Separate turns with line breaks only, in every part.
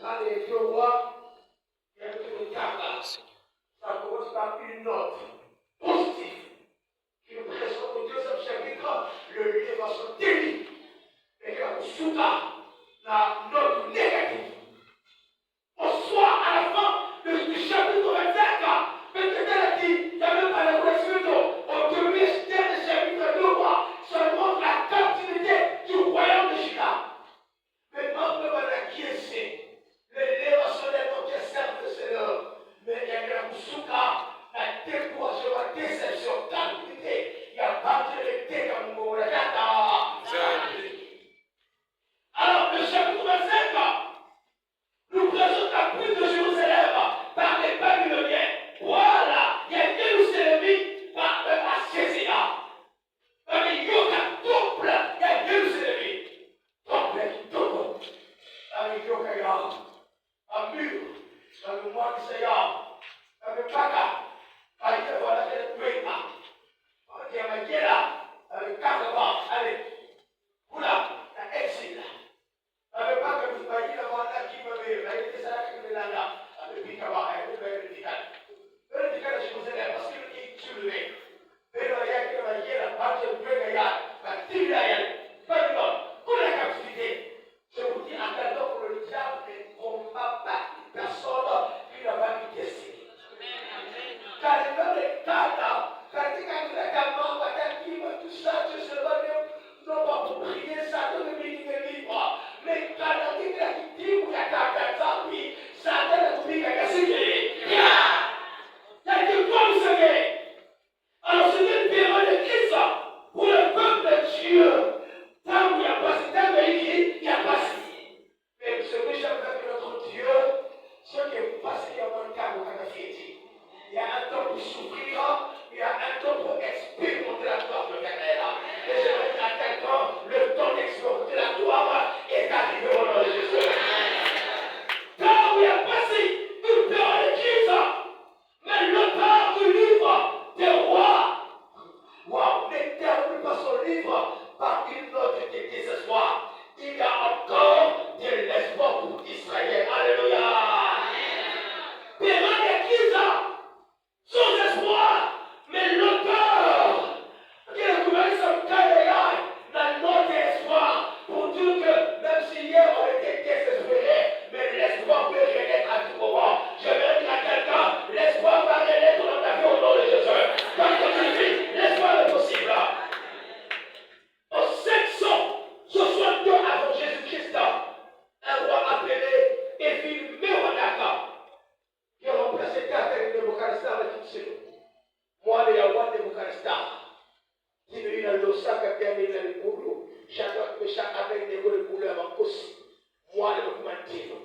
Quand les deux rois, il y a tout le cas. regardé les boulots. Chaque avec des couleurs aussi. Moi, le matin.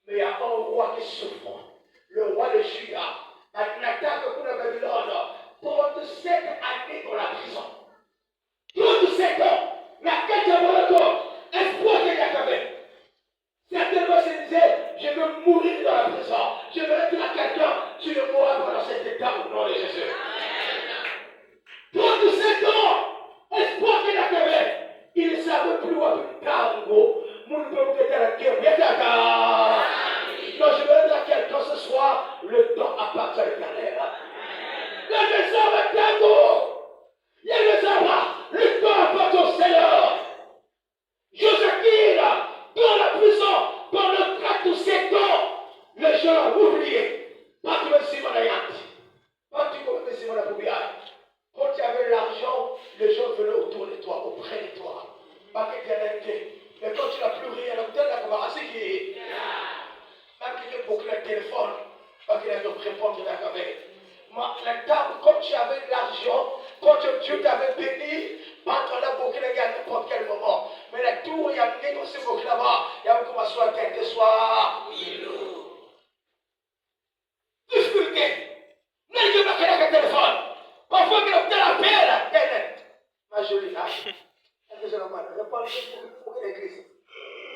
Mais il y a un roi qui souffre. Le roi de Juda. Il attaque pour la Babylone. 37 années dans la prison. 37 ans. La quête de Monaco. Espoir qu'il y a quand même. Certainement se disaient, je veux mourir dans la prison. Je veux dire à quelqu'un, tu ne mourras pas dans cet état au nom de Jésus. 37 ans. Espoir qu'il y a quand même. Il ne savait plus où plus tango. Mon peuple était à la guerre. Donc je veux dire à quelqu'un ce soir, le temps appartient à l'éternel. Le message est tango. Il y a le sabbat. Le temps appartient au Seigneur. Joséphine, dans la prison, pendant 4 ou 7 ans, les gens l'ont oublié. Pas que le Simon a yant. Pas que le Simon a oublié. Quand tu avais l'argent, les gens venaient autour de toi, auprès de toi. Pas que tu as été. Mais quand tu n'as plus rien, donc tu as la conversation qui est. Même qu'il y ait beaucoup de téléphone, pas qu'il y ait de répondre avec. La table, comme tu avais de l'argent, quand Dieu t'avait béni, pas qu'on a beaucoup de gars à n'importe quel moment. Mais la tour, il y a négocié beaucoup là-bas. Il y a beaucoup de soit quelque soit. Difficulté. N'est-ce pas qu'il y a un téléphone? Parfois, qu'il y a un appel. Ma jolie, là. Je parle pour l'église.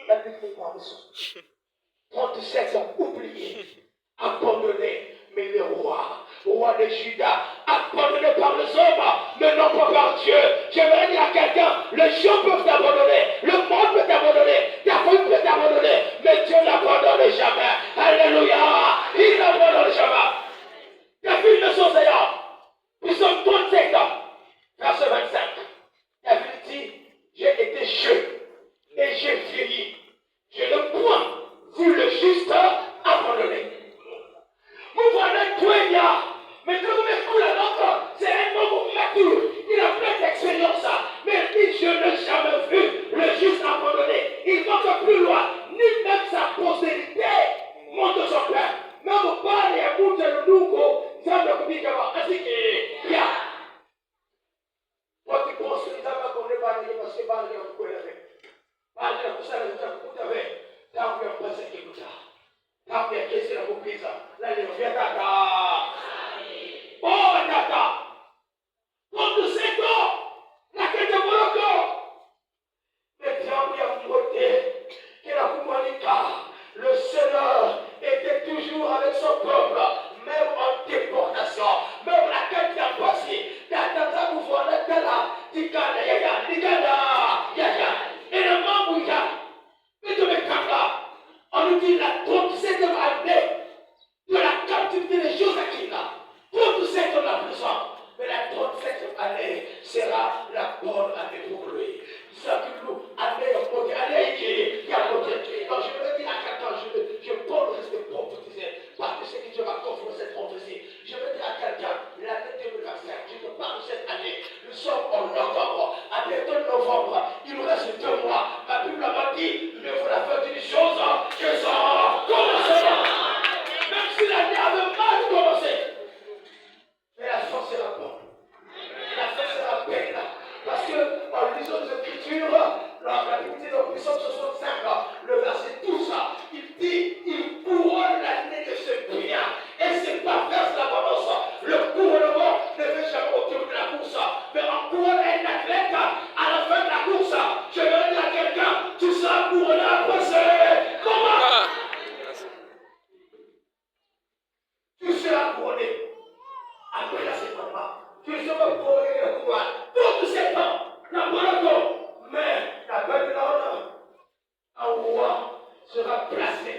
La difficulté par le son. 37 ans oubliés, abandonnés, mais le roi de Juda, abandonné par les hommes, mais non pas par Dieu. J'aimerais dire à quelqu'un, les gens peuvent t'abandonner, le monde peut t'abandonner, ta famille peut t'abandonner, mais Dieu n'abandonne jamais. Alléluia, il n'abandonne jamais. Ta fille ne sont Seigneur, ils sont 37 ans, verset 25. Ta fille dit, j'ai été jeune et j'ai vieilli. Je ne point vu le juste abandonné. Vous voyez toi il y a, mais tout le coup la nôtre, c'est un homme mature. Il a plein d'expérience, mais il dit je n'ai jamais vu le juste abandonné. Il monte plus loin, ni même sa postérité monte son père. Même pas les bouts de l'Ugo, ça ne dit que ainsi qu'il y a. Quand tu penses que les hommes qu'on est pas les parce que pas les hommes qu'on est. Pas les hommes ça les hommes qu'on avait. Tant que on passe quelque chose. Tant que c'est la reprise. Là les viens tata. Oh tata. Comme de 5 ans. La quête de Morocco. Mais bien oui à côté. Que la Koumanika. Le Seigneur était toujours avec son peuple. Même en déportation. Même la quête d'un passé. Tata vous voyez là. Tigana yaya. Tigana yaya. Et le membre yaya. Mais de mes camarades, on nous dit la 37e année de la captivité de Joséphine. 37 ans de la prison. Mais la 37e année sera la bonne année pour lui. Ça que nous, année au côté, année il y a côté. Donc je veux dire à quelqu'un, je peux rester prophétisé. Parce que c'est que Dieu va confirmer cette prophétie. Je veux dire à quelqu'un, l'année 2025, je te parle de cette année. Nous sommes en novembre. À bientôt novembre, il nous reste 2 mois. Ma Bible m'a dit, il faut la faire d'une chose que ça commencera. Même si l'année avait mal commencé. Mais la fin sera bonne. La fin sera belle. Parce que en lisant les Écritures, la Bible dit dans Psaume 65, le verset 12, il dit, il couronne l'année de ce bien. Et c'est pas faire l'abondance. Le couronnement ne fait jamais autour de la course. Mais on couronne un athlète à la fin de la course. Je vais dire à quelqu'un, tu seras couronné à passer. Comment? Tu seras couronné. Après la séparation. Tu seras couronné le pouvoir. Pour 7 ans. La Monaco. Mais la Babylone, un roi sera placé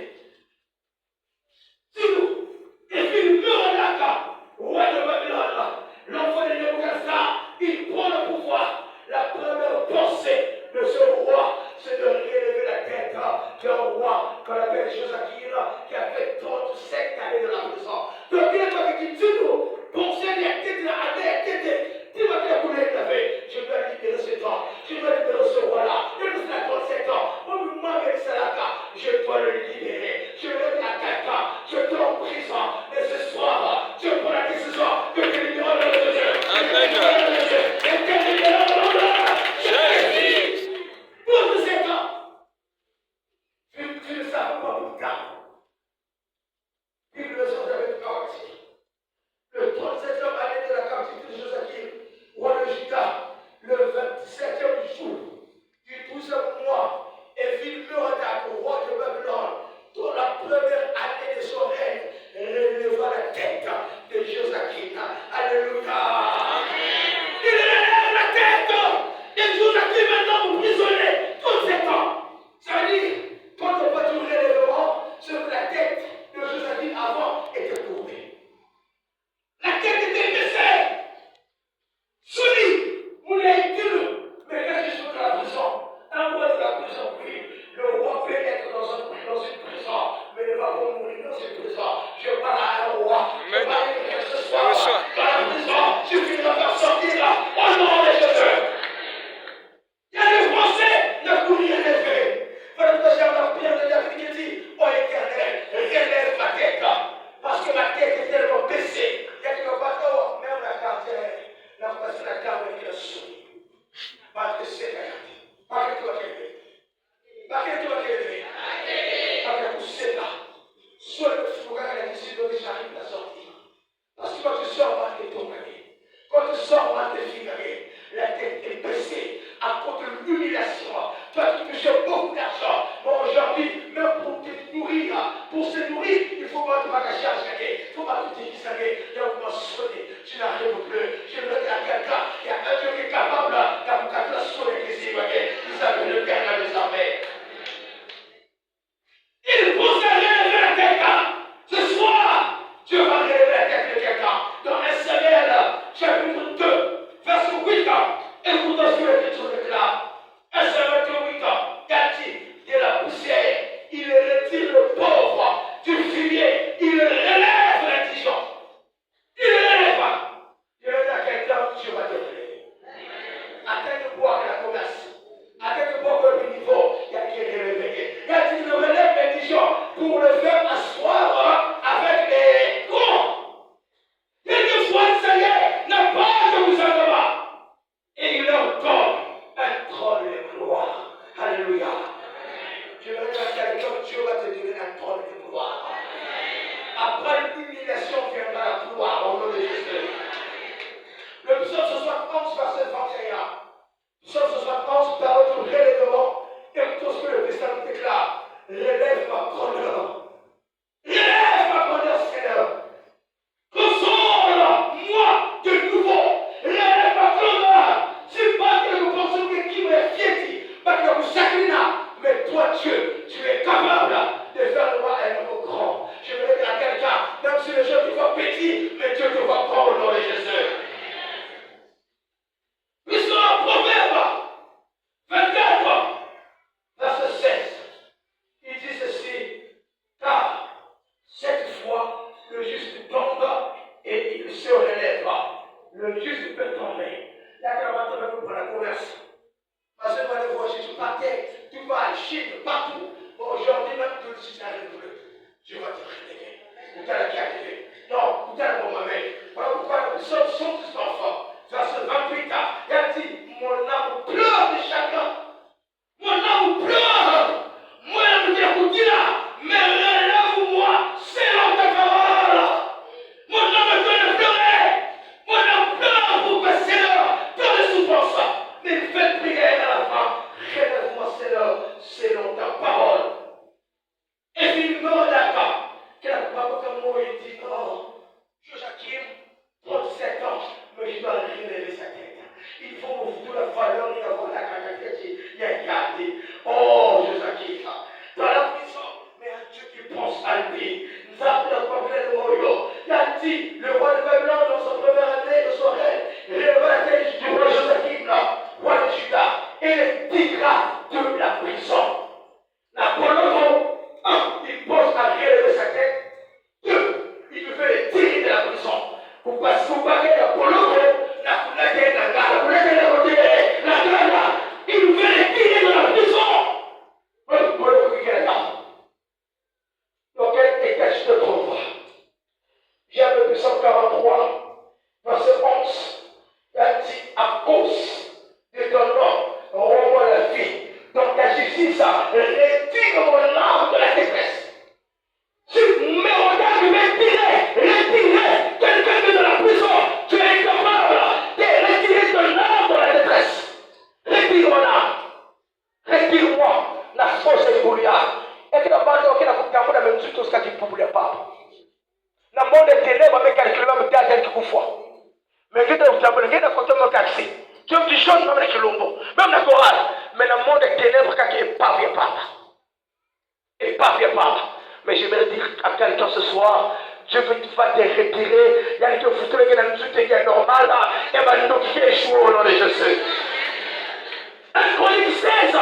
dit maintenant vous prisonnez tous ces temps. Ça veut dire, quand on va tourner les devants, c'est que la tête de Joséphine avant était courbée. La tête était baissée. Souris, vous l'avez dit, mais quand je suis dans la prison, un mois de la prison, oui, le roi peut être dans une prison, mais ne va pas mourir dans une prison. Je parle à un roi, je parle à quelqu'un ce soir, dans la prison, je finirai par sortir au nom de Jésus. Il y a des Français, ne courent rien de fait. Voilà pourquoi j'ai encore Pierre de l'Afrique qui dit, oh Éternel, relève ma tête, parce que ma tête est tellement baissée. Il y a des bateaux, même la carte, la carte est souris. Parce que c'est la carte. Parce que tu vas kélever. Parce que tu vas kélever. Parce que tu sais là. Soit le fou, quand il a décidé de j'arrive à sortir. Parce que quand tu sors, on va te tomber. Quand tu sors, on va te figurer. La tête est baissée à cause de l'humiliation. Toi qui touches beaucoup d'argent. Bon, aujourd'hui, même pour te nourrir, pour se nourrir, il faut pas te bagager à chaque. Il faut pas te déguiser. Il y a un sonner. Tu n'arrives plus. Je veux dire à quelqu'un, il y a un Dieu qui est capable d'avoir la sonner qui s'y va. Il s'appelle le Père des armées. Il pousse à relever la tête. Ce soir, Dieu va relever la tête de quelqu'un. Dans 1 Samuel, chapitre 2, verset 8. Écoutez ce que l'Écriture déclare. 1 Samuel 8, il dit de la poussière, il retire le pauvre du fumier, il relève l'indigent. Il relève. Je vais dire à quelqu'un, Dieu va te relever. Attends de boire la commerce. Attends de boire le niveau, il y a qui est relevé. Il y a qui relève l'indigent pour le faire asseoir avec les cons. Quelquefois, le Seigneur n'a pas de vous attendre. Et il leur donne un trône de gloire. Alléluia. Je veux dire à quelqu'un, Dieu va te donner un trône de gloire. Après l'humiliation viendra la gloire au nom de Jésus. Le psaume 71, verset 21. Psaume 71, parole de relèvement. Écoutez ce que le Testament déclare. Relève ma grandeur. Relève ma grandeur, Seigneur. Console-moi de nouveau. Relève ma grandeur. C'est pas que nous pensons que qui me fiéti, pas que vous sacrina. Mais toi, Dieu, tu es capable de faire de moi un homme grand. Je veux dire à quelqu'un, même si les gens te voient petit, mais Dieu te voit grand au nom de Jésus. Nous sommes en Proverbe 24, verset 16. Il dit ceci, car cette fois, le juste tombe et il se relèvera. Le juste peut tomber. Là, quand on va pour la conversion. Parce que moi, je vois, je suis partais, tout va à Chine, partout. Bon, aujourd'hui, même tout le système est bleu. Je vais te relever. Où t'as la qui arrivé? Non, où t'as la bombe à main? Voilà pourquoi nous sommes tous enfants. Verset 28, il a dit, mon âme pleure de chacun. Mon âme pleure. Moi, je me dis, écoutez là, mais relève-moi, selon ta parole. Mon âme peut pleurer. Mon âme pleure pour que Seigneur, dans les souffrances. Mais faites prière à la fin. Relève-moi, Seigneur, selon ta parole. Et puis, il me d'accord. Que la parole comme moi, il dit, non, Joachim, 37 ans, mais je dois relever sa tête. Il faut ouvrir la valeur et avoir la capacité. Il y a gardé. Oh, Joachim, dans la prison, mais un Dieu qui pense à lui. Nous avons le problème de Morio. Il a dit, le roi de Babylone, dans son première année de son règne, releva la tête du roi Joachim, roi de Juda, et le tira de la prison. Napoléon, il pense à relever sa tête. 2, il veut les tirer de la prison. Pourquoi si vous parlez de Napoléon, il veut les tirer de la prison. Dans quel état je te trouve? J'aime le 143, verset 11. Il a dit, à cause de ton nom, rends-moi la vie. Dans ta justice, retire mon âme de la détresse. Si mes regards me retirer quelqu'un qui est dans la prison, tu es incapable de retirer ton âme de la détresse. Retire mon âme. Retire-moi la force de Goliath. Et que la bande qui n'a pas de même tout ce que tu ne pouvais pas. Na monde ténèbres avec calculer même derrière qui coufoie. Mais qui te fait me calculer. Tu me dis jeune, même avec l'ombo, même la chorale. Mais dans le monde des ténèbres, quand il n'est pas, il n'est pas. Et pas, il n'est pas. Mais j'aimerais dire à quelqu'un ce soir, Dieu va te retirer. Il y a des photos qui sont normales. Et va nous échouer au nom de Jésus. 1 Chronique 16,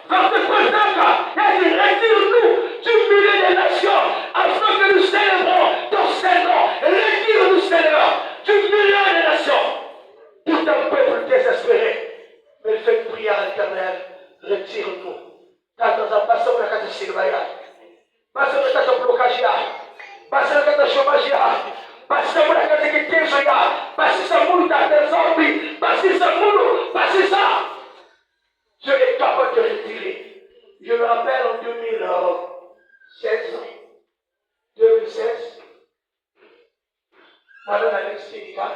verset 35, il a dit, retire-nous du milieu des nations, afin que nous célébrons ton Seigneur. Retire-nous, Seigneur, du milieu des nations. Tout un peuple désespéré. Mais il fait une prière à l'Éternel. Retire-nous. Quand nous avons passé au cas de Sylvain, passé au cas de blocage, passé au cas de chômage, passé au cas de quittage, passé au cas de zombies, passé ça. Dieu est capable de retirer. Je me rappelle en 2016, Madame Alex Kédika,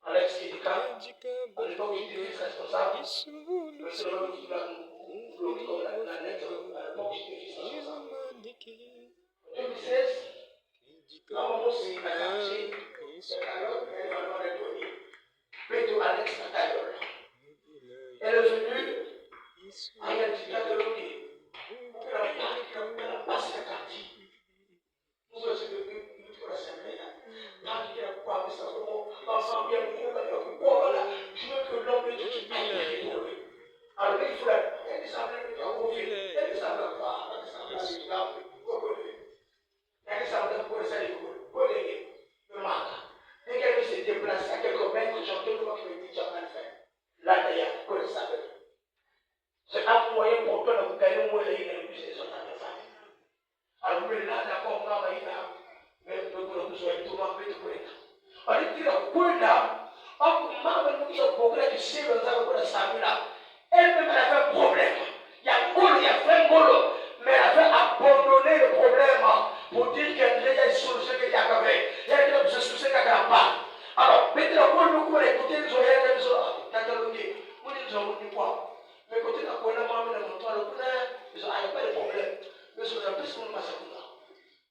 à l'époque où j'étais vice-responsable, monsieur le ministre de la l'époque où j'étais vice-responsable. En 2016, quand on s'est attaché, c'est alors qu'elle m'a donné, Pedro Alex Natayol. Elle est venue à un indicateur qui a passé la carte. Nous sommes venus pour l'assemblée. Quand il a quoi, mais ça enfant bien je veux que l'homme est tout aille pour lui. Alors il faut elle descendait de la confie, elle descendait pas, elle descendait de la confie. Elle descendait pour le salut, pour le marque. Dès qu'elle s'est déplacée à quelques mètres, j'entends le mot qui me dit jamais fait. Là d'ailleurs, pour le salut. C'est un moyen pour toi de gagner moins les plus des autres femmes. Alors vous là, d'accord, on va y aller. Mais nous sommes tout le monde pour être. On dit que le là, on m'a dit que le progrès du ciel, nous avons le salut là. Elle-même, elle avait un problème. Il y a un boulot, mais elle avait abandonné le problème pour dire qu'elle y a une solution qu'il y avait. Il y a une solution qu'il n'y a pas. Alors, maintenant, quand nous écoutons les oreilles, nous avons catalogué. Nous avons dit quoi? Mais quand on a connu la maman, il n'y a pas de problème. Mais on a plus de masse.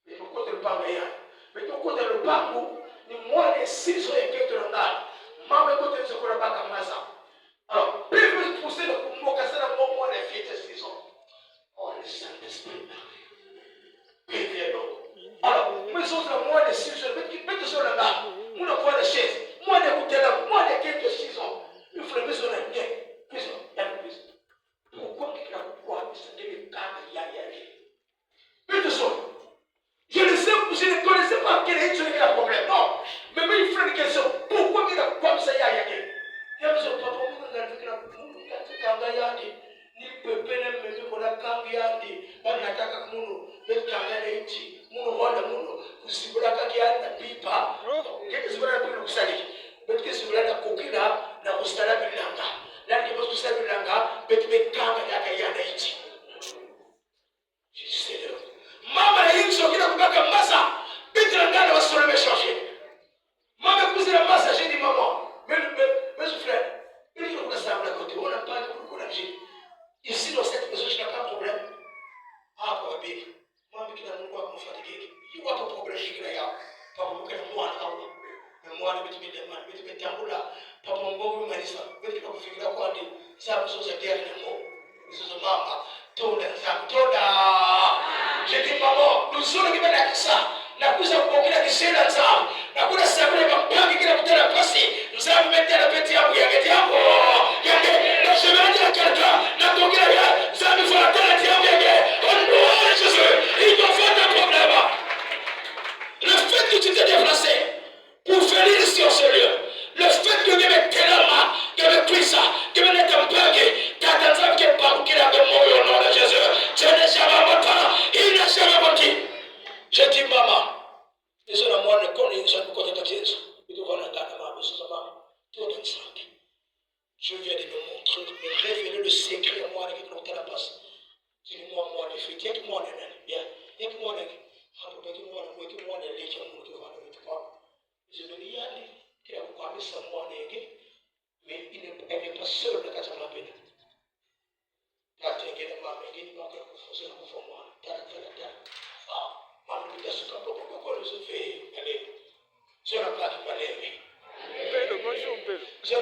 Mais pour côté le parler, mais pour côté le parcours, ni moins de 6 ans et quelques ans, maman côté ce qu'on a pas comme ça. Alors, plus vous poussez le coup, moi, casser la moins de filles de 6 ans. Oh, le Saint-Esprit. Alors, mais sur le moins de 6 ans, mettez sur le gars, on a quoi de chaise, moi d'écouter là, moi de quelques 6 ans, il faut le mettre sur le bien. Pourquoi il a quoi de se dégager mais de ça, je ne connaissais pas quel est le problème. Non, mais il faut une question. Pourquoi il a comme ça, il y a quelqu'un? Il y a besoin de papa, il y a ni pepe ne me ko la kangiandi ba na taka kuno be kanga le iti muno wala muno kusibula kakia na pipa ngeke sibula na kusali be ke sibula na kokila na kusala bilanga la ke kusala bilanga be kanga ya na iti Seigneur mama na yinso kila kubaka masa bitra ngana wasole be changer mama kuzira masa j'ai dit maman mais frère il faut que ça me côté on n'a pas de qu'on a ici dans cette maison je n'ai pas de problème ah pour bébé moi mais qui n'a pas me fatiguer il voit ton problème qui là ya papa mo que moi na Allah mais moi ne me demande mais me tambula papa mo manisa mais ko fikira ko andi ça so c'est dernier mot c'est maman toda je dis maman nous sommes qui va ça na kuza kupokea kisela zao na kuna sababu ya mpangi kila kutana pasi mzao mmetela peti yangu yake na semeni ya quelqu'un na tokea ya ça me fait tête yangu yake on doit Jésus il doit faire un problème le fait que tu t'es déplacé pour venir ici au Seigneur le fait que tu me tellement que me puisse que me n'être mpangi katanza que pas kila de moyo au nom de Jésus je ne jamais mota il ne jamais moti je dis maman ils sont à moi le con ils sont côté de Jésus ils doivent la garder ma maison maman tout est simple je viens de me montrer de révéler le secret à moi avec notre la passe dis-moi moi les fêtes et moi les bien et moi les moi les les qui ont que va le toi je me dis allez qui a quoi mais ça moi les mais elle n'est pas seule de casa ma peine ta tengene ma mais ni ma que faut pour moi ta maman dit ça pourquoi le se fait allez je la plaque pas les je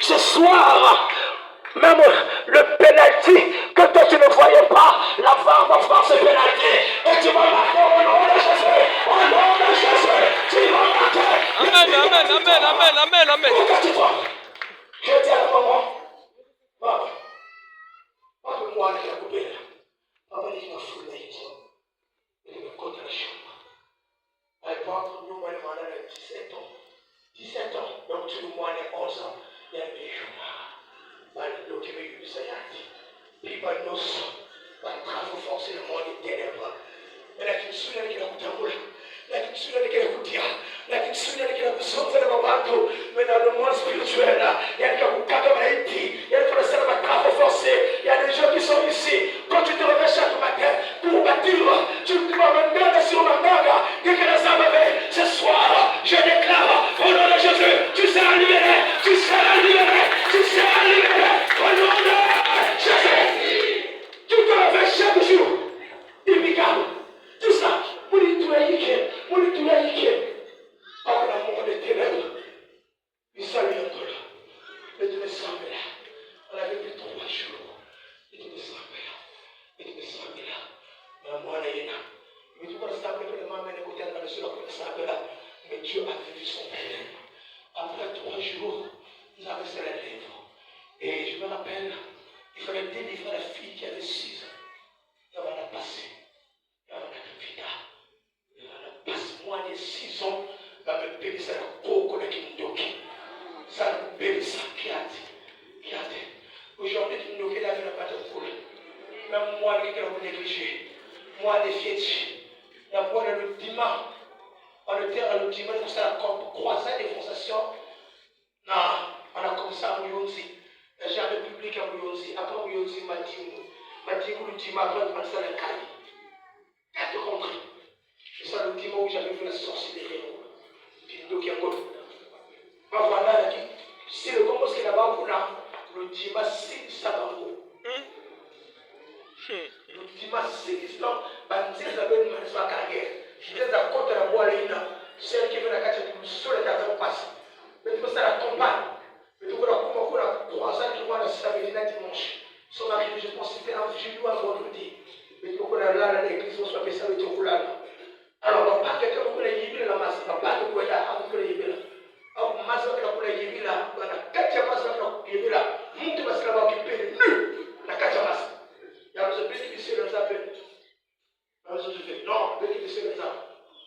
Ce soir, même le penalty que toi tu ne voyais pas, la VAR va faire ce penalty. Et tu vas marquer au nom de Jésus. Au nom de Jésus, tu vas marquer. Amen. Pourquoi tu vois? Je dis à la maman, papa, moi, je vais couper là. Papa, il m'a foulé. Il me compte la chambre. Elle porte nous, moi, le mandat de 17 ans. 17 ans, donc tu nous vois les 11 ans. Il y a des jours. People know but travel force le monde est ténèbres. Mais lakini sura yake inakutambua. Lakini sura yake inakutia. Lakini sura yake inakusonga na mabato. Mais dans le monde spirituel, il y a des kukaka maiti. Il y a des personnes qui travel force. Il y a des gens qui sont ici. Quand tu te réveilles chaque matin pour bâtir, tu te vas mandaga sur mandaga. Ce soir, je déclare au nom de Jésus, tu seras libéré. Tu seras libéré. Tu seras libéré. Au nom de Jésus. Tu te réveilles chaque jour. Impeccable. Tout ça. Par l'amour des ténèbres. Il salue encore là. Et tu me sembles là. On avait plus 3 jours. Et tu me sembles là. Mais moi, là, il y a. Mais tu vois, ça me fait maman écouter dans le sol, ça là. Mais Dieu a vécu son père. Après 3 jours, nous avons fait la lèvre. Et je me rappelle, il fallait délivrer la fille qui avait 6 ans. Il va la passer. Il va la vita. Il va la passer. Moi, j'ai 6 ans, il va me payer ça. Ça me paye ça. Aujourd'hui, tu nous la vie n'a pas de coule. Même moi, qui est négligé. Moi, les fiets. La voix le dimanche. On était à le dimanche, on s'est croisé des défonctions. Non, on a commencé à Mouyonzi. J'avais publié à Mouyonzi. Après Mouyonzi, m'a dit le dimanche, après, on s'est le calme. T'as tout compris. C'est ça le dimanche où j'avais vu la sorcellerie. Donc, il y a quoi? Voilà, c'est le comment c'est là-bas pour là. Le dimanche, c'est ça dans le dimanche, c'est ça. Bandit, ça veut dire que c'est ma carrière. Je suis à côté de la boîte, celle qui veut la cacher, tu me sauves la carte, on passe. Mais tu peux ça la campagne. Mais tu vois, comment on a 3 ans qui vont la samedi, dimanche. Son mari, je pense que c'était un genou à vendredi. Mais tu vois, là, l'église, on soit fait ça, mais tu vois là. Alors, on va pas quelqu'un pour les yébiles, la masse, on va pas te voir là, avec les yébiles. Alors, masse, on va les yébiles là, on a 4 masses, on va les yébiles là. Monte parce qu'elle va occuper la 4 masses. Il y a un bénéficiaire de ça. Non, bénéficiaire de ça.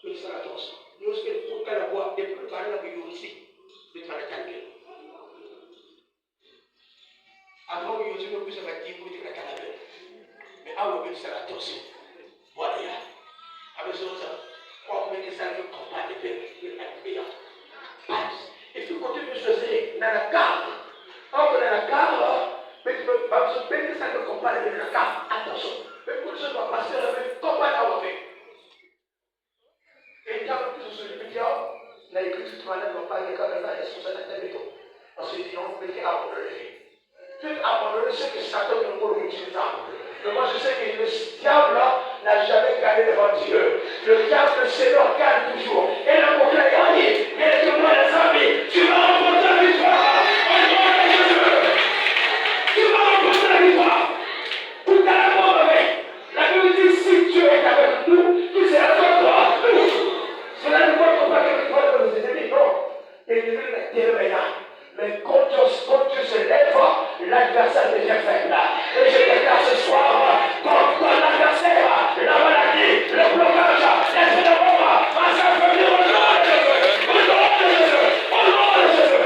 Je dis ça à tous. Nous, ce qu'il faut qu'elle voit, et pour parler la vie aussi, de faire la calcul. Avant, il y a eu plus de 10 minutes de la calcul. Mais avant, il y a eu ça à tous. Voilà. Avec ça, on peut dire ça, on compare les pays. Et puis, quand tu veux choisir dans la gare, dans la gare, mais tu peux pas se payer ça que comparer dans la gare. Attention, mais pour que ça va passer, comparer à l'envers. Et quand tu te dis, la église, tu vas ne pas aller quand même la responsabilité de tout. Parce que sinon, vous mettez à abandonner. Tu abandonnes ce que Satan ne peut pas utiliser. Mais moi, je sais que le diable n'a jamais gagné devant Dieu. Le diable, le Seigneur, gagne toujours. Et la boucle a gagné. Et que moi, les amis, tu vas remporter la victoire. Au nom de Jésus. Tu vas remporter la victoire. Pour ta la mort, la Bible dit si Dieu est avec nous, qui sera contre nous. Cela ne peut pas déjà faite là. Et je déclare ce soir contre l'adversaire, la maladie, le blocage, l'esprit de mort, à sa famille, au nom de Jésus, au nom de Jésus, au nom de Jésus.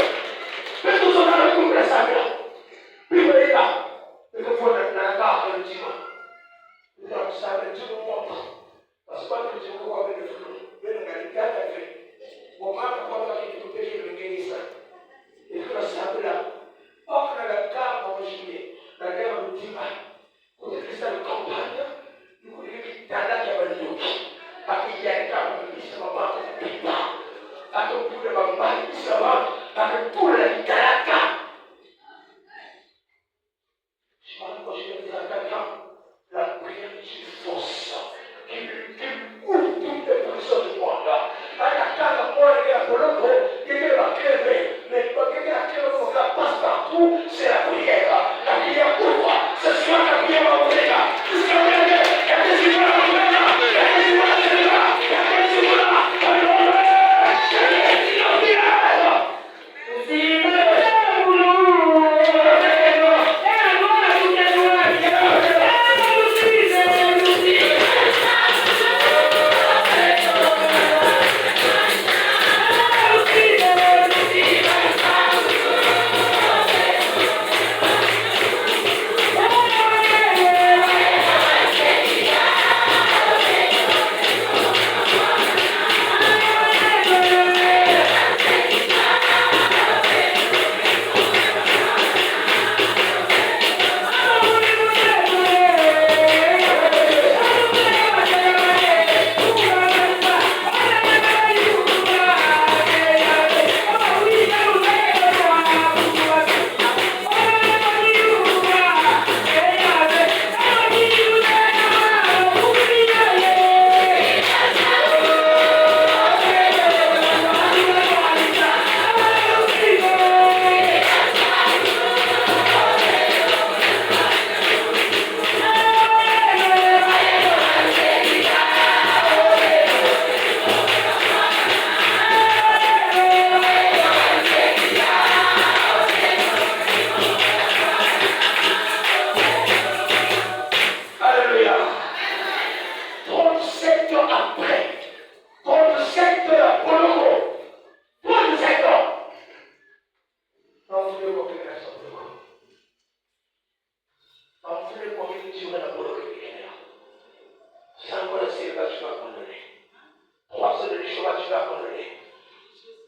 Mais tout ça, on a recouvert ça là. Puis vous voyez là, il faut faire la carte de dimanche. Donc ça veut dire qu'on montre. Parce que quand tu dis qu'on va venir le flou, mais on a une carte à faire. Au moins, quand on a dit que tu peux le gagner ça. Et que ça veut là. Or, on a la carte en juillet, la guerre de dimanche. Quand tu fais ça de campagne, du coup, il y a là qui a le look. Parce qu'il y a une carte qui se va pas de pita. Parce qu'on peut le mal qui se va, parce que tout le caractère. Je parle quand je vais dire à quelqu'un, la prière est une force qui ouvre toutes les prisons du monde. À la carte, moi, il y a pour l'autre, il y a la crève, mais quand il y a la crève, on la passe partout, c'est la prière. La prière ouvre, ce soir la prière va ouvrir. Jusqu'à aujourd'hui, il y a des gens là, il y a des gens là, il y a des gens là, il y a des gens là,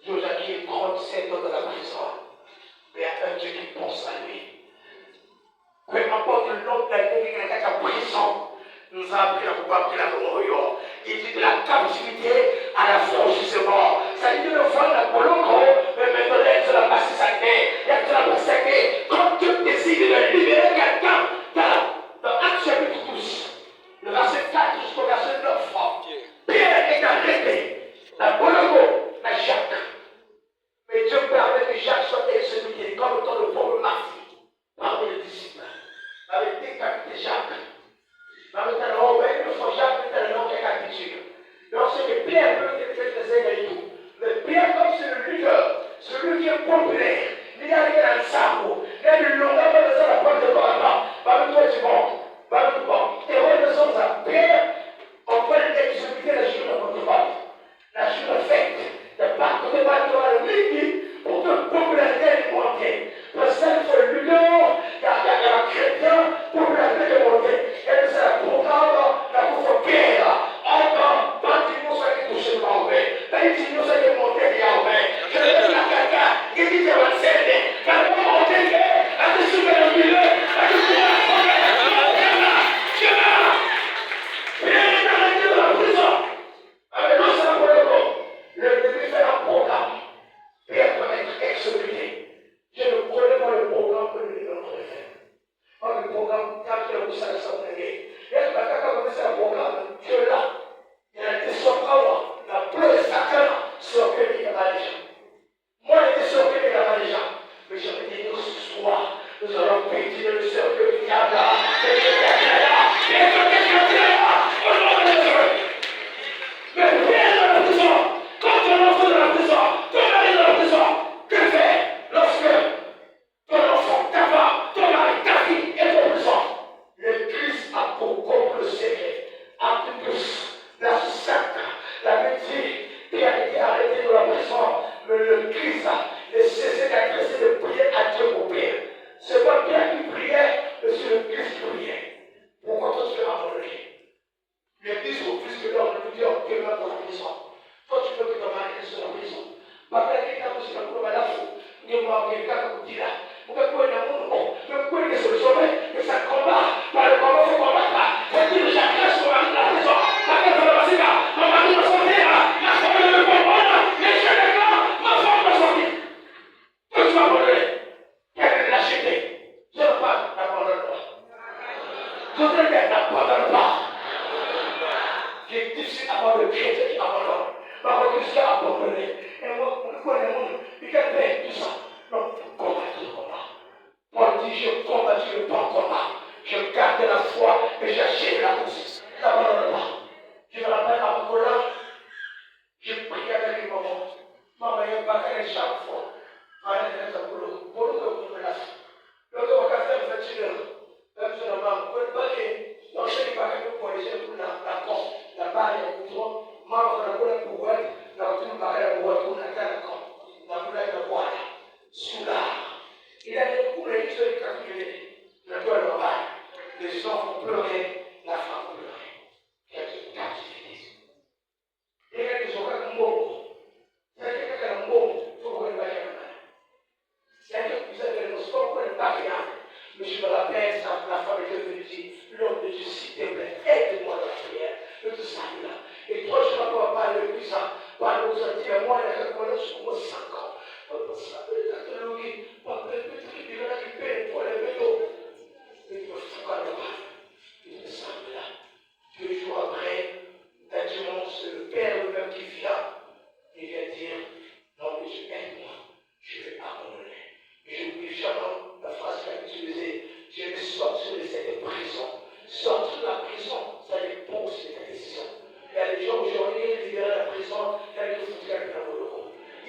Joachim, 37 ans dans la prison. Mais il y a un Dieu qui pense à lui. Peu importe le nombre d'années qu'il y a en prison, nous a appris à pouvoir prendre la gloire. Il dit de la captivité à la franchissement. Ça dit de le voir la colonne, mais maintenant il y a de la passer sa tête. Il y a de la passer sa tête. Quand Dieu décide de libérer quelqu'un, dans Actes chapitre 12, le verset 4 jusqu'au verset 9, Pierre est arrêté. La colonne, la Jacques. Mais Dieu permet que Jacques soit exécuté comme étant le pauvre martyr parmi les disciples. Avec décapité Jacques. Avec un homme, une fois Jacques était un homme qui a capitulé. Lorsque Pierre peut faire des tout. Mais Pierre, comme c'est le leader, celui qui est populaire, il a rien dans le cerveau, il a du long, il a besoin de la porte de corps. Parmi toi, tu montes. Parmi toi, tu es redescendu à Pierre, on va l'exécuter la journée de votre bord. La journée faite. De partout de partout à l'unité pour que popularité alimenter. Parce que il faut le leader, il y a un chrétien, popularité alimenter. Et c'est un programme, la couvre-pierre. Encore, pas de nous soit qui touche le mauvais. Pas de nous soit qui monte les mauvais. Je le dis à quelqu'un qui dit que va céder. Quand on monte les mauvais, à te soulever le milieu, à te soulever le mauvais. Dieu là. Pierre est arrêté dans la prison. Avec nous, c'est la le début fait un programme. Pierre Maka kita mesti lakukan balafu. Dia mau kita kutila. Bukan kau yang mau. Bukan kau yang solusi. Kita combat. Para combat faut combattre. Faut-il chacun soit en la raison. Maka kalau masih tak, maka kita sortir. La femme de combat. Les jeunes de gars, ma femme va sortir. Tout va abandonner. Quelle est la lâcheté? Je ne pas n'abandonne pas. Je ne n'abandonne pas. J'ai difficile à voir le chrétien qui abandonne. Ma religion a abandonné. Et moi, on connaît le monde. Il y a tout ça. Non, combattre le combat. Paul dit, je combattu le bon combat. Je garde la foi et j'achève la course. Je n'abandonne pas. Je me rappelle à Angola, je prie avec les mamans. Maman, il y a pas qu'à chaque fois. Maman, il y a un boulot. Boulot que vous me lâchez. Le gars, on va faire 21 heures. Même si on a un peu de baquet. Donc, je ne sais pas que pour les gens, la porte, la barre, il y a un bouton. Maman, on a un peu de boîte. Na watu mbaya watu unataka na kuleta bwana sura ila ni kule hizo ikakile na kwa baba les gens vont pleurer la femme pleurer quelque cas difficile et quand ils sont comme mbongo c'est que comme mbongo faut qu'on va y aller c'est que vous avez le sport pour le bagarre mais je me rappelle ça la femme était venue dire l'homme de Dieu s'il te plaît aide-moi dans la prière de tout ça là et toi je ne vais pas parler de ça. Para usatia mwana kakwana sukuma sako. Papa sabe tatalogi, papa petit bilana qui paie pour les vélos. Et tu vas faire le pas. Il me semble là. 2 jours après, un dimanche, le père lui-même qui vient, il vient dire, non mais je aide-moi, je vais abandonner. Et je n'oublie jamais la phrase qu'il a utilisée, je vais sortir de cette prison. Sortir de la prison, ça dépend de ta décision. Il y a des gens aujourd'hui libérés de la prison, il y a des gens qui sont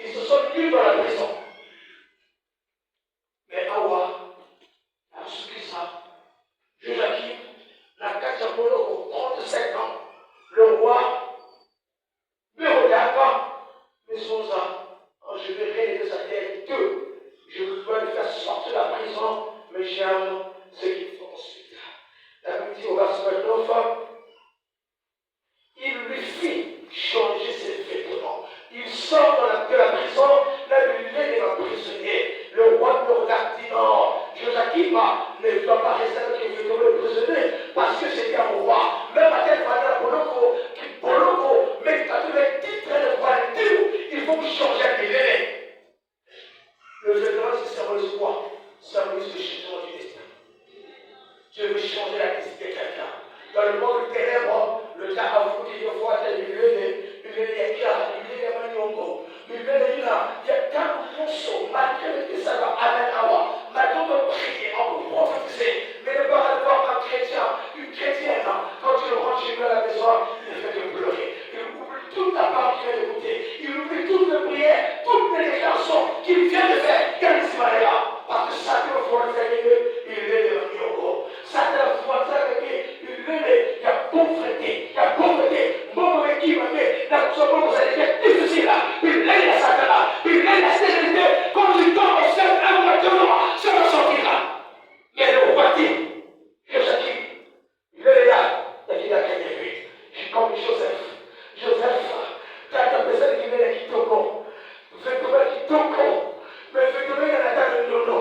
ils se sont libres dans la prison. Mais Awa, a souscrit ça. Joachim, la Kachapolo, 37 ans, le roi, me regarde, mais son ça, je vais régler de sa tête que je veux le faire sortir de la prison, mais j'aime ce qu'il faut ensuite. La Bible dit au verset 29, il lui fit changer ses vêtements. Il sort de la prison, là il est dans prisonnier. Le roi me regarde, dit non, Joachim ne doit pas rester avec les vêtements de prisonnier, parce que c'était un roi. Même à telle manière, Poloko, mais quand tu es titre de roi, il faut changer à l'élève. Le vêtement, c'est symbolise quoi? Symbolise le changement du destin. Je veux changer la destinée de quelqu'un. Dans le monde du ténèbre, le temps a voulu dire faut être il y a Manyongo, il y a tant de choses, malgré que ça va amener à moi, malgré qu'on peut prier, on peut prophétiser, mais ne pas avoir un chrétien, une chrétienne, quand tu le rentres chez lui à la maison, il fait de pleurer. Il oublie toute la parole qu'il vient d'écouter, il oublie toutes les prières, toutes les déclarations qu'il vient de faire, quelle là, parce que ça te faut le faire, il est de Manyongo. Ça te faut le faire, il y a pauvreté, mauvais qui m'a fait, la chose est difficile, il est la satana, il est la stérilité, quand tu tombes au ciel, un moment, ça va sortir là. Mais le roi dit, Joachim, il est là, il a gagné. Je comme Joseph, tu as ta personne qui vient qui toko, qui toko, mais il y a la table de nono,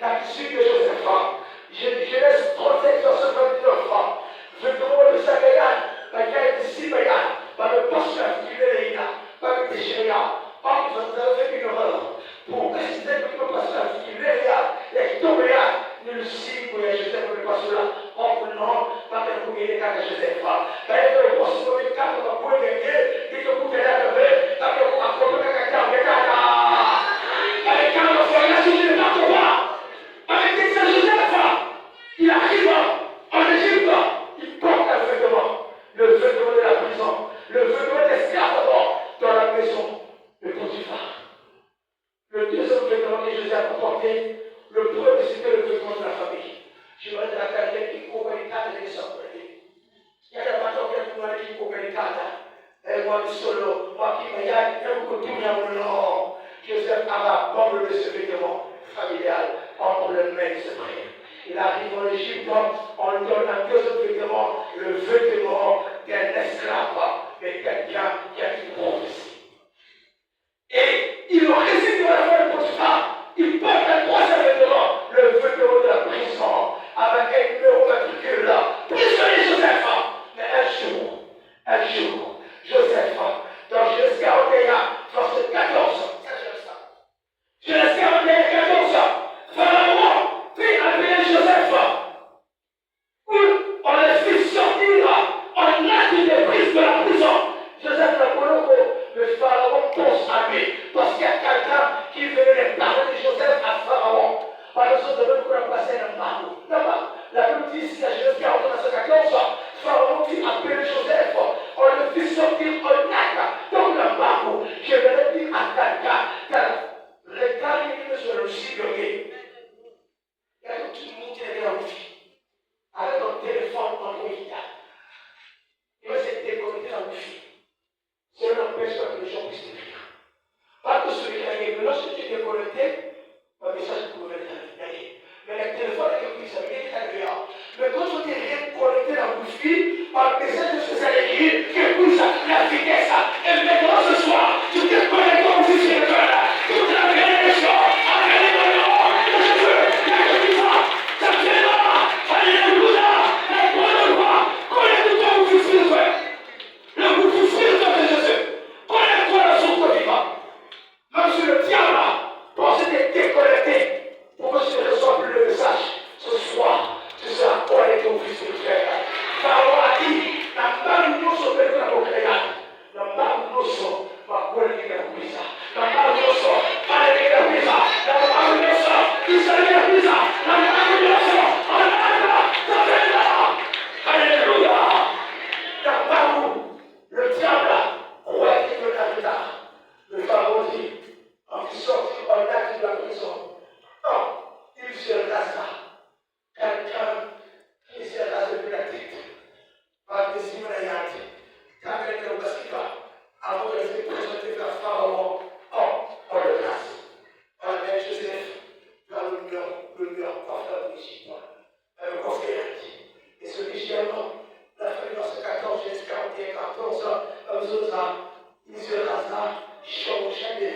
la issue de Joseph, je laisse 37 verset 29 ans. Je demande le Sakayan, la guerre de Sibayan, par le poste qui est là, par le Téchéria. Or, vous avez fait une erreur. Pour préciser que le pasteur qui est là, et qui tombe là, nous le signe pour les Joseph, le pasteur là. Or, non, pas de couiller les cas de Joseph. D'ailleurs, le pasteur de cas, on va pouvoir gagner, et que vous pouvez la lever, parce que vous apportez quelqu'un, avec un enfant, il a suivi le temps de voir. Avec des Joseph, il arrive en Égypte. Il porte un vêtement, le vêtement de la prison, le vêtement d'esclave dans la maison de Potiphar. Le deuxième vêtement que Joseph a porté, le premier c'était le vêtement de la famille. Je vais te rappeler qu'il faut que les cadres les sortent. Il y a des patrons qui ont demandé qu'il faut que les cadres. Et moi, solo, moi qui me y'a, il y a beaucoup de tout non. Joseph a abandonné ce vêtement familial entre les mains de ses frères. Il arrive en Égypte, on lui donne un deuxième vêtement, le vêtement d'un esclave, mais quelqu'un qui a une prophétie. Et il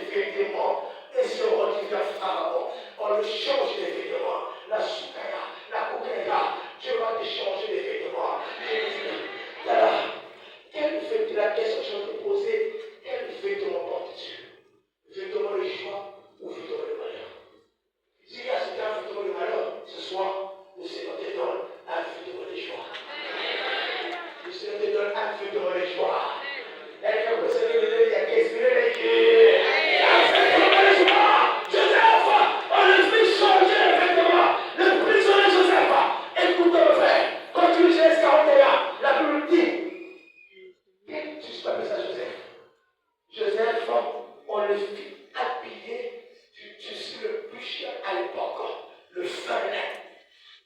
vêtements. Et si on rentre vers Pharaon, on le change les vêtements. La soukaya, la koukaya, Dieu va te changer les vêtements. Voilà. Quel vêtement, la question que je vais te poser, quel vêtement portes-tu? Vêtement de joie ou vêtement de malheur? S'il y a un vêtement de malheur, ce soir, le Seigneur te donne un vêtement de joie. Le Seigneur te donne un vêtement de joie. Elle a possédé le a qu'espéré les yeux. Un vêtement de joie. Joseph, on le fait changer le vêtement. Le prisonnier Joseph, écoute mon frère, quand tu lis Genèse 41, la Bible dit, qu'est-ce que tu appelles ça Joseph? Joseph, on le fit habiller du tissu le plus cher à l'époque, le fin lin.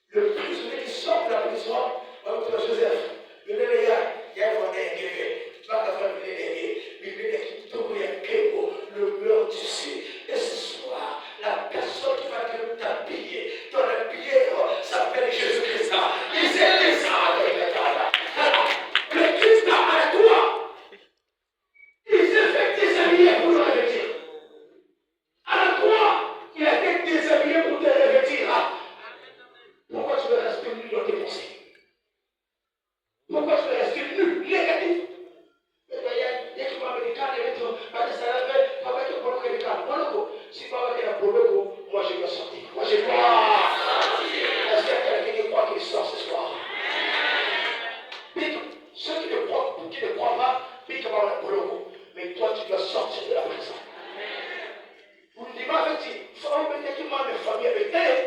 Le prisonnier qui sort de la prison, on dit Joseph, il est là, il y a un le meilleur tissu. Et ce soir, la personne qui va te t'habiller dans la pierre s'appelle Jésus-Christ. Il s'est désarmé. Le Christ à toi. Il s'est fait déshabiller pour le revêtir. À toi, il a été déshabillé pour te revêtir. Pourquoi tu veux rester nu dans tes pensées? Pourquoi tu veux rester nu, négatif? Il y a qui m'a dit quand il est tout, papa qui boloko les cas, boloko. Si papa qui a boloko, moi je vais sortir. Moi je crois. Est-ce qu'il y a quelqu'un qui croit qu'il sort ce soir? Ceux qui ne croient pas, pique par le boloko. Mais toi tu dois sortir de la prison. Vous me dites, ma fille, il faut que quelqu'un de famille avec elle.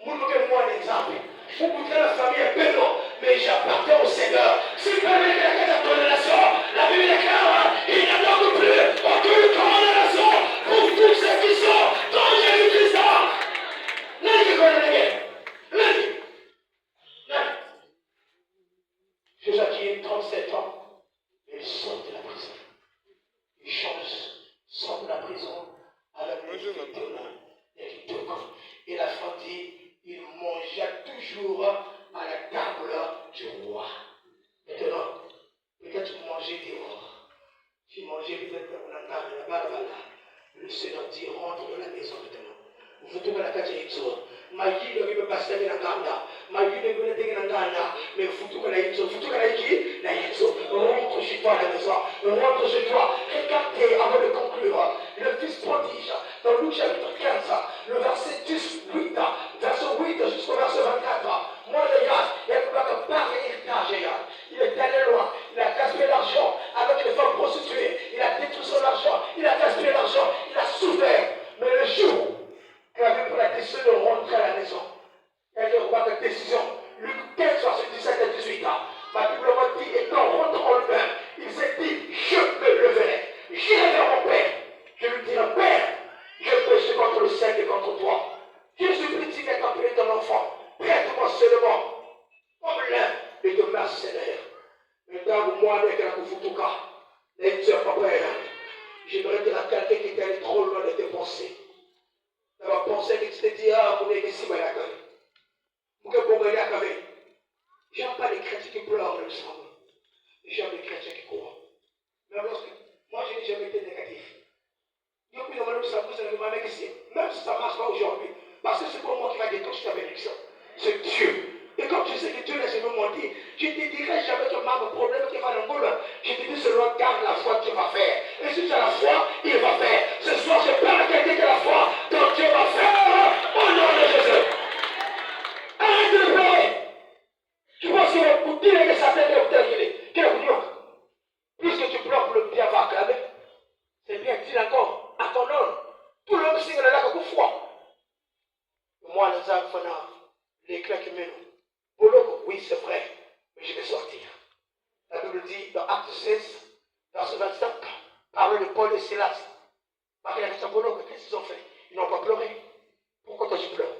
Moi un exemple. Vous goûtez la famille est belle, mais j'appartiens au Seigneur. Si vous avez la condamnation, la Bible déclare, il n'y a donc plus aucune condamnation pour tous ceux qui sont dans Jésus-Christ. L'un qui connaît l'un. Joachim, 37 ans, il sort de la prison. Il sort de la prison avec les vêtements. Et la femme dit, il mangeait toujours à la table du roi. Maintenant, peut-être tu mangeais dehors. Tu mangeais peut-être dans la table là-bas. Le Seigneur dit, rentre dans la maison maintenant. Vous trouvez la carte d'Ipso. Maïki ne veut pas passer dans la ganda. Maïki ne veut pas passer dans la ganda. Mais vous trouvez la Ipso. Vous trouvez la qui? La Ipso. Rentre chez toi à la maison. Rentre chez toi. Regardez avant de conclure. Le fils prodige. Dans Luc chapitre 15, le verset 18, verset 8 jusqu'au verset 24. Moi, les gars, il n'y a pas que par héritage. Il est allé loin. Il a gaspillé l'argent avec les femmes prostituées. Il a détruit son argent. Il a gaspillé l'argent. Il a souffert. Mais le jour qu'il avait pris la décision de rentrer à la maison, il y a eu une décision. Luc 15, verset 17 et 18. Ma Bible m'a dit, étant rentré en lui-même, il s'est dit, je me leverai. J'irai vers mon Père. Je lui dirai, Père, je péché contre le ciel et contre toi. Je supplie tu d'être appelé ton enfant. Prête-moi seulement comme l'un et de mercenaires. Maintenant, moi, avec la Koufoutouka, les sœurs, papa, j'aimerais dire à quelqu'un qui était allé trop loin de tes pensées. Tu vas penser que tu t'es dit, ah, mon église, c'est la gueule. Pour que bon, il a gavé. J'aime pas les chrétiens qui pleurent, le sang. J'aime les chrétiens qui courent. Mais moi, je n'ai jamais été négatif. Même si ça ne marche pas aujourd'hui, parce que c'est pas moi qui va déclencher ta bénédiction, c'est Dieu. Et comme tu sais que Dieu n'a jamais menti, je ne te dirai jamais que le problème qui va dans le monde, je te dis seulement garde la foi que Dieu va faire. Et si tu as la foi, il va faire. Ce soir, je parle à quelqu'un qui a la foi, donc Dieu va faire au nom de Jésus. Arrête de pleurer. Tu penses que pour dire que ça t'aide au terminé, quel est le plus que tu pleures pour le bien va acclamer, c'est bien, dis encore, à ton nom. Tout le monde signe là comme foi. Moi, les enfants, l'éclat qui mène. Oui, c'est vrai, mais je vais sortir. La Bible dit dans Acte 16, verset 25, parle de Paul et Silas. Parce qu'il a dit à Boulot, qu'est-ce qu'ils ont fait? Ils n'ont pas pleuré. Pourquoi toi tu pleures?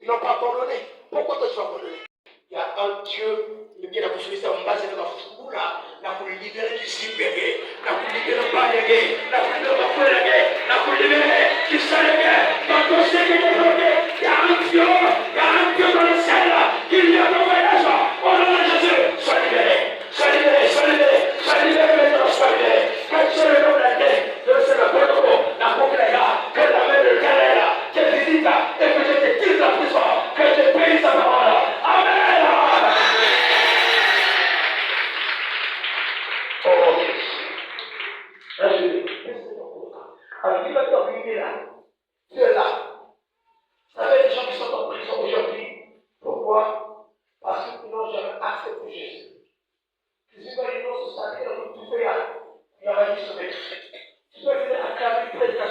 Ils n'ont pas abandonné. Pourquoi toi tu vas abandonner? Il y a un Dieu, le bien a construit ça en base de la foule là, pour libérer du cyber, pour libérer pas les gays, pour libérer les gays, pour libérer qui sont les gays, quand on sait que les gays, il y a un Dieu dans le ciel, il y a un voyage, au nom de Jésus, sois libéré, sois libéré, sois libéré, sois libéré, sois libéré, quand tu es le nom de la guerre, le Seigneur, la t'obliger là. Tu es là. Ça fait des gens qui sont en prison aujourd'hui. Pourquoi? Parce qu'ils n'ont jamais accepté Jésus. Jésus, quand ils n'ont se sacré dans tout fait, il y aura une sauvé. Tu peux venir acclamer, prédicateur.